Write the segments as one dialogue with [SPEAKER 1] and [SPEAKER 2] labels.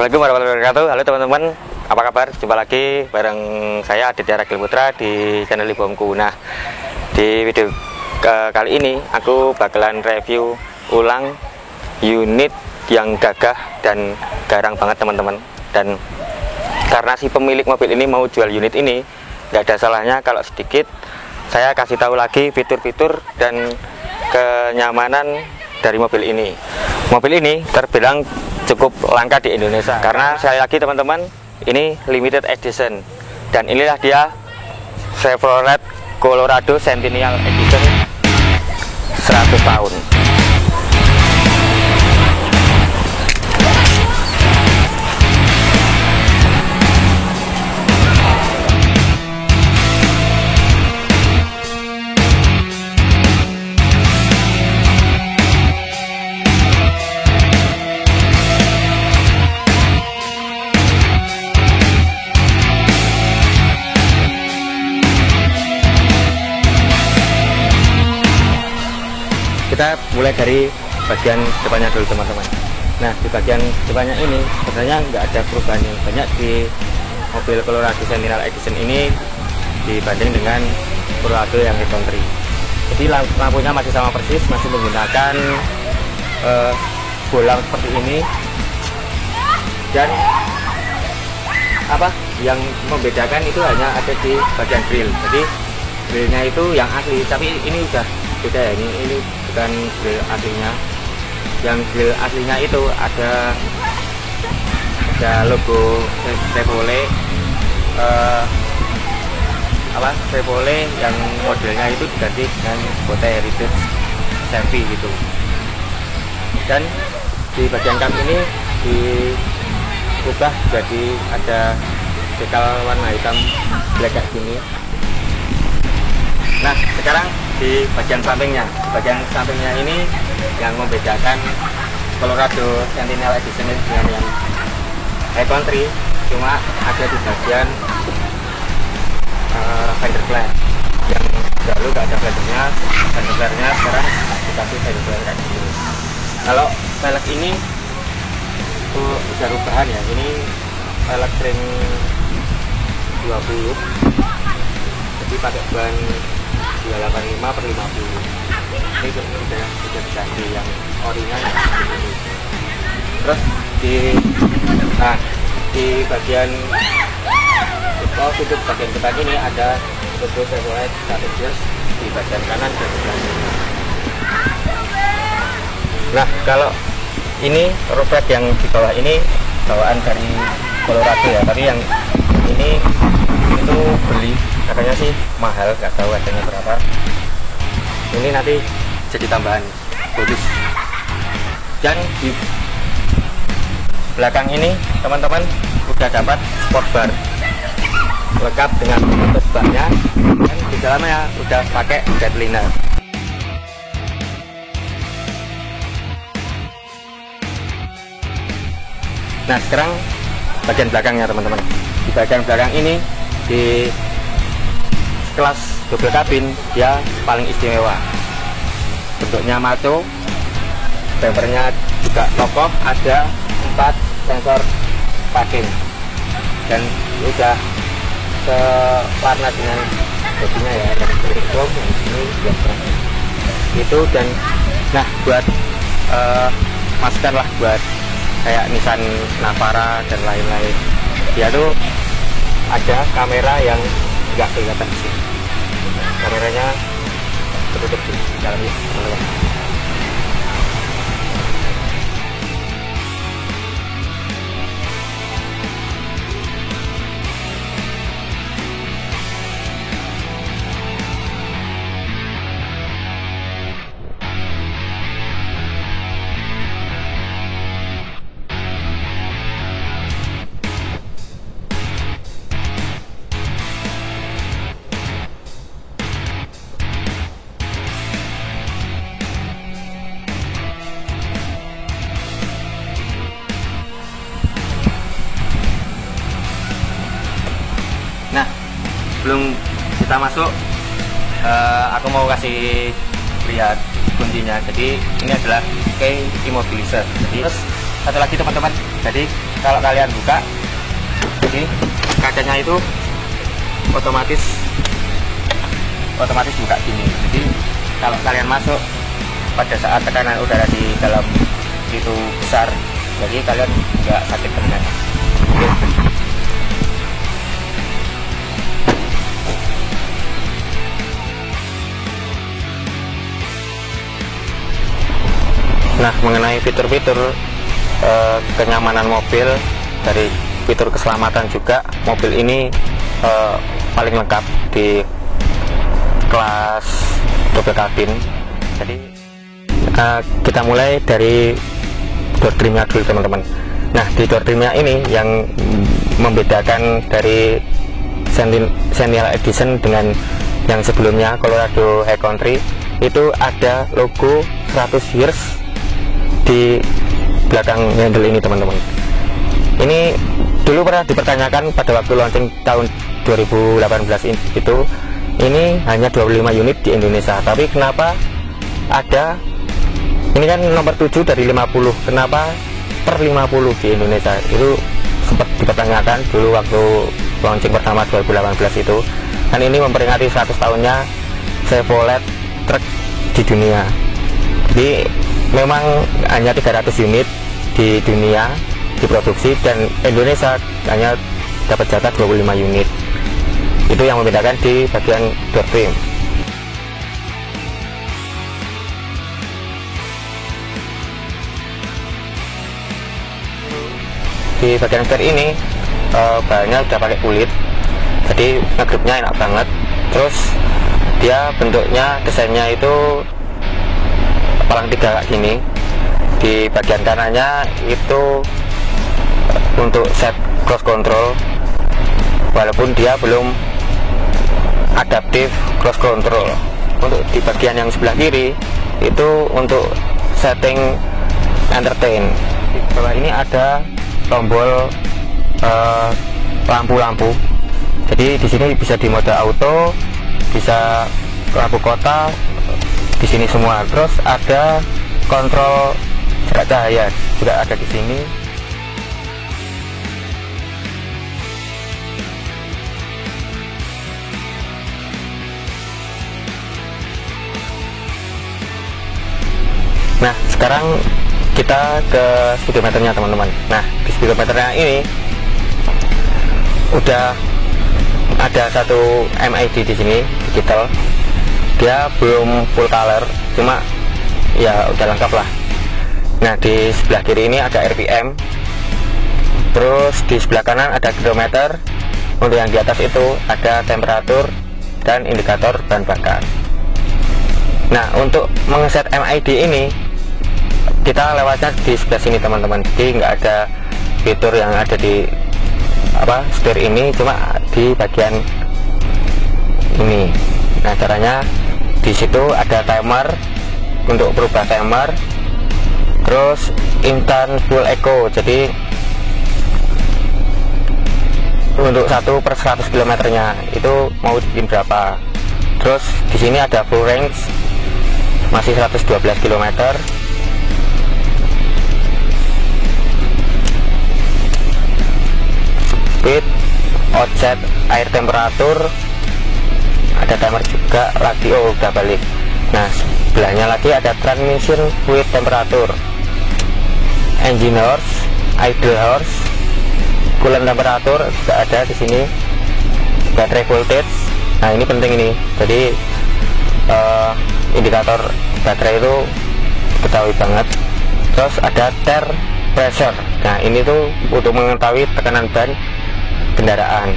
[SPEAKER 1] Assalamualaikum warahmatullahi wabarakatuh. Halo teman-teman, apa kabar? Jumpa lagi bareng saya Aditya Ragil Putra di channel Ibomku. Nah, di video kali ini aku bakalan review ulang unit yang gagah dan garang banget teman-teman. Dan karena si pemilik mobil ini mau jual unit ini, nggak ada salahnya kalau sedikit saya kasih tahu lagi fitur-fitur dan kenyamanan dari mobil ini. Mobil ini terbilang cukup langka di Indonesia karena sekali lagi teman-teman, ini limited edition dan inilah dia Chevrolet Colorado Centennial Edition 100 tahun. Kita mulai dari bagian depannya dulu teman-teman. Nah, di bagian depannya ini sebenarnya nggak ada perubahan yang banyak di mobil Colorado Centennial Edition ini dibanding dengan Colorado yang country. Jadi lampunya masih sama persis, masih menggunakan bola seperti ini. Dan apa yang membedakan itu hanya ada di bagian grill. Jadi grillnya itu yang asli, tapi ini udah beda ya, ini bukan grill aslinya. Yang grill aslinya itu ada logo Chevrolet Chevrolet yang modelnya itu diganti dengan Botte Heritage Chevy gitu. Dan di bagian kap ini diubah jadi ada dekal warna hitam black kayak gini. Nah, sekarang di bagian sampingnya. Bagian sampingnya ini yang membedakan Colorado Centennial Edition dengan yang high country, cuma ada di bagian fender flare. Yang dulu nggak ada fendernya, fender flare-nya sekarang dikasih fender flare kayak gini. Kalau velg ini udah rubahan ya. Ini velg ring 20, jadi pakai ban 285/50. Ini sudah diganti yang orinya ya. Terus di bagian tutup bagian depan ini ada logo Chevrolet status years di bagian kanan dan sebelah kiri. Nah, kalau ini road yang di bawah ini bawaan dari Colorado ya, tapi yang ini itu beli katanya sih mahal, nggak tahu harganya berapa. Ini nanti jadi tambahan bonus. Dan di belakang ini teman-teman udah dapat sport bar lengkap dengan tutup baknya, dan di dalamnya udah pakai bed liner. Nah, sekarang bagian belakangnya teman-teman. Di bagian belakang ini di kelas double kabin dia paling istimewa. Bentuknya maco, bumpernya juga kokoh, ada 4 sensor parking dan udah sewarna dengan bodinya ya, dari chrome yang ini biasa itu. Dan nah, buat masker lah buat kayak Nissan Navara dan lain-lain, dia tuh ada kamera yang nggak kelihatan di sini. Kameranya tertutup di dalamnya teman-teman. Nah, sebelum kita masuk, aku mau kasih lihat kuncinya. Jadi ini adalah key immobilizer. Jadi terus satu lagi teman-teman, jadi kalau kalian buka ini kacanya itu otomatis buka gini. Jadi kalau kalian masuk pada saat tekanan udara di dalam itu besar, jadi kalian nggak sakit telinga. Nah, mengenai fitur-fitur kenyamanan mobil, dari fitur keselamatan juga, mobil ini paling lengkap di kelas double cabin. Jadi kita mulai dari door trimnya dulu teman-teman. Nah, di door trimnya ini yang membedakan dari Sentinel Edition dengan yang sebelumnya Colorado High Country, itu ada logo 100 years di belakang handle ini teman-teman. Ini dulu pernah dipertanyakan pada waktu launching tahun 2018 itu, ini hanya 25 unit di Indonesia, tapi kenapa ada, ini kan nomor 7 dari 50, kenapa per 50 di Indonesia? Itu sempat dipertanyakan dulu waktu launching pertama 2018 itu. Dan ini memperingati 100 tahunnya Chevrolet Truck di dunia. Jadi memang hanya 300 unit di dunia diproduksi, dan Indonesia hanya dapat jatah 25 unit. Itu yang membedakan di bagian door trim. Di bagian setir ini bahannya udah pakai kulit, jadi ngegripnya enak banget. Terus dia bentuknya, desainnya itu palang 3 kayak gini. Di bagian kanannya itu untuk set cross control, walaupun dia belum adaptif cross control. Untuk di bagian yang sebelah kiri itu untuk setting entertain. Di bawah ini ada tombol lampu-lampu. Jadi di sini bisa di mode auto, bisa lampu kota, di sini semua. Terus ada kontrol jarak cahaya juga ada di sini. Nah, sekarang kita ke speedometernya teman-teman. Nah, di speedometernya ini udah ada satu MID di sini, digital. Dia belum full color, cuma ya udah lengkap lah. Nah, di sebelah kiri ini ada RPM, terus di sebelah kanan ada kilometer. Untuk yang di atas itu ada temperatur dan indikator bahan bakar. Nah, untuk mengeset MID ini kita lewatnya di sebelah sini teman-teman. Jadi nggak ada fitur yang ada di setir ini, cuma di bagian ini. Nah, caranya di situ ada timer untuk berubah timer, terus instant full eco. Jadi untuk 1/100 km nya itu mau dibikin berapa. Terus di sini ada full range, masih 112 km. Speed, offset, air temperatur, ada timer juga lagi. Oh, udah balik. Nah, sebelahnya lagi ada transmission fluid temperatur, engine horse, idle horse, coolant temperatur juga ada di sini, battery voltage. Nah, ini penting ini. Jadi indikator baterai itu ketahui banget. Terus ada tire pressure. Nah, ini tuh untuk mengetahui tekanan ban kendaraan.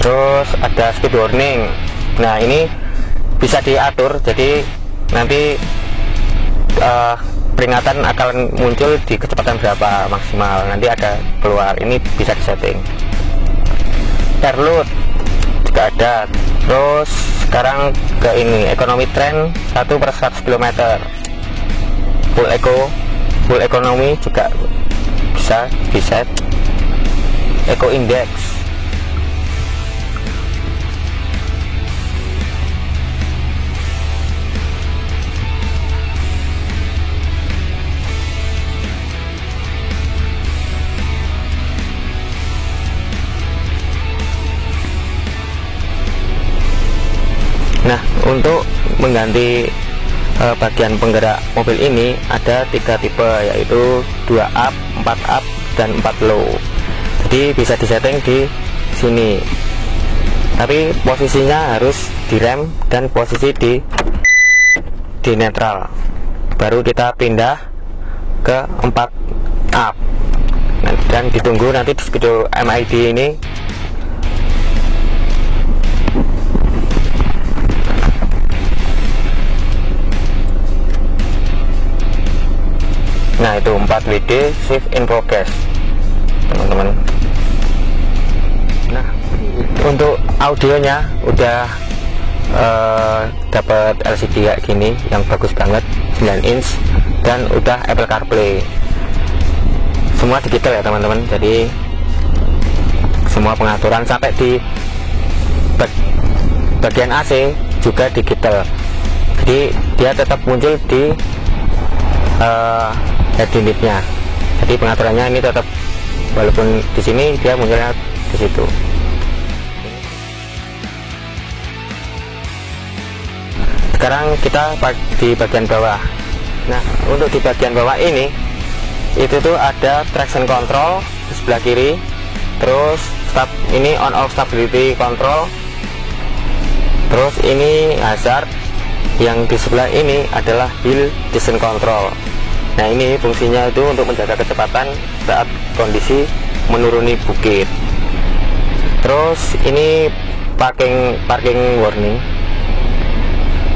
[SPEAKER 1] Terus ada speed warning. Nah, ini bisa diatur, jadi nanti peringatan akan muncul di kecepatan berapa maksimal, nanti ada keluar. Ini bisa disetting. Airload juga ada. Terus sekarang ke ini economy trend 1/100 km. Full economy juga bisa diset. Eco index. untuk mengganti bagian penggerak mobil ini ada 3 tipe, yaitu 2 up, 4 up, dan 4 low. Jadi bisa disetting di sini, tapi posisinya harus di rem dan posisi di netral, baru kita pindah ke 4 up. Dan ditunggu nanti di video MID ini. Nah, itu 4WD shift in progress, teman-teman. Nah, untuk audionya udah dapat LCD kayak gini yang bagus banget, 9 inch, dan udah Apple CarPlay. Semua digital ya teman-teman, jadi semua pengaturan sampai di bagian AC juga digital. Jadi dia tetap muncul di head unitnya. Jadi pengaturannya ini tetap, walaupun di sini dia munculnya di situ. Sekarang kita di bagian bawah. Nah, untuk di bagian bawah ini itu tuh ada traction control di sebelah kiri, terus ini on off stability control, terus ini hazard, yang di sebelah ini adalah hill descent control. Nah, ini fungsinya itu untuk menjaga kecepatan saat kondisi menuruni bukit. Terus ini parking warning,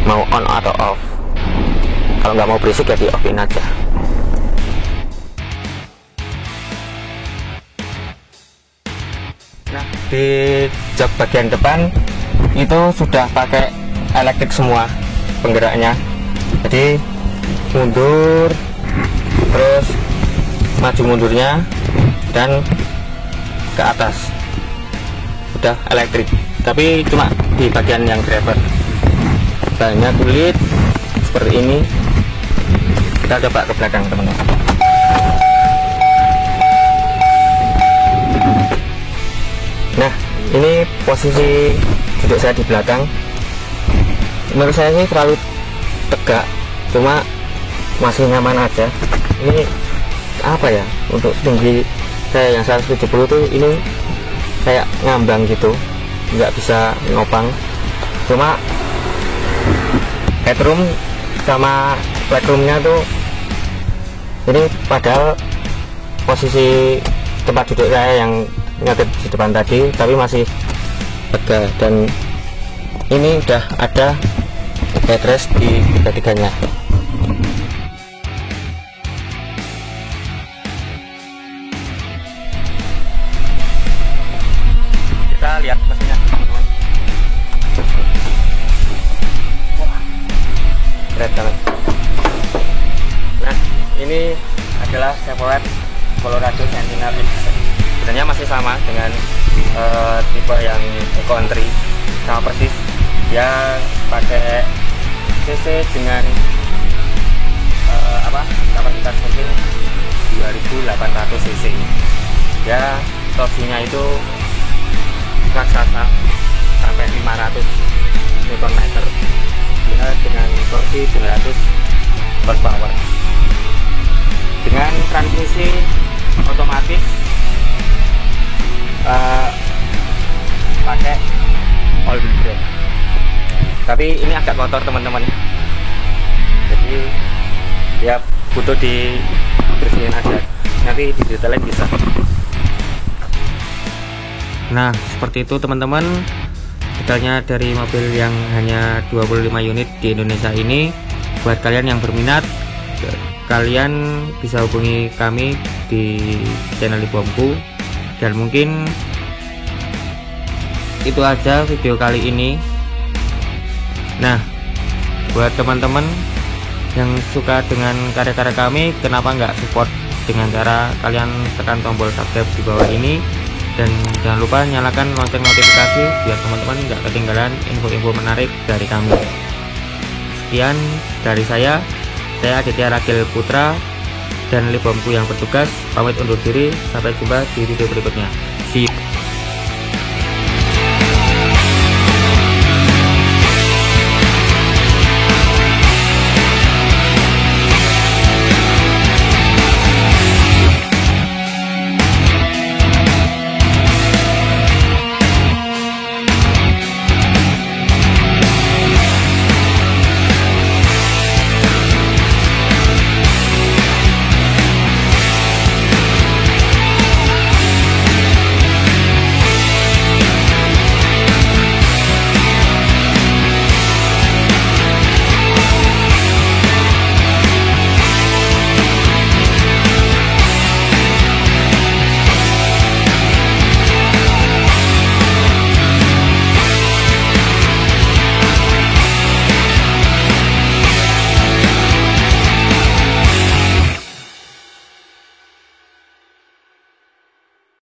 [SPEAKER 1] mau on atau off. Kalau nggak mau berisik ya di offin aja. Nah, di jok bagian depan itu sudah pakai elektrik semua penggeraknya. Jadi mundur, terus maju mundurnya, dan ke atas udah elektrik, tapi cuma di bagian yang driver. Bannya kulit seperti ini. Kita coba ke belakang teman-teman. Nah, ini posisi duduk saya di belakang. Menurut saya sih terlalu tegak, cuma masih nyaman aja. Ini apa ya, untuk tinggi saya yang 170 tuh ini kayak ngambang gitu, nggak bisa ngopang. Cuma headroom sama legroomnya tuh ini, padahal posisi tempat duduk saya yang ngadep di depan tadi, tapi masih lega. Dan ini udah ada headrest di tiga-tiganya. Kita lihat mesinnya teman-teman. Keren banget. Nah, ini adalah Chevrolet Colorado Sentinel X. Sebenarnya masih sama dengan tipe yang Country, sama persis. Dia pakai cc dengan kapasitas mesin 2800 cc. Ya, torsinya itu raksasa sampai 500 Nm. Dia dengan torsi 900 horsepower. Dengan transmisi otomatis pakai all wheel drive. Tapi ini agak kotor teman-teman, jadi ya butuh dibersihin aja, nanti di detailnya bisa. Nah, seperti itu teman-teman detailnya dari mobil yang hanya 25 unit di Indonesia ini. Buat kalian yang berminat, kalian bisa hubungi kami di channel Libomku. Dan mungkin itu aja video kali ini. Nah, buat teman-teman yang suka dengan karya-karya kami, kenapa nggak support dengan cara kalian tekan tombol subscribe di bawah ini, dan jangan lupa nyalakan lonceng notifikasi biar teman-teman nggak ketinggalan info-info menarik dari kami. Sekian dari saya Aditya Ragil Putra dan Libomku yang bertugas pamit undur diri. Sampai jumpa di video berikutnya. See you.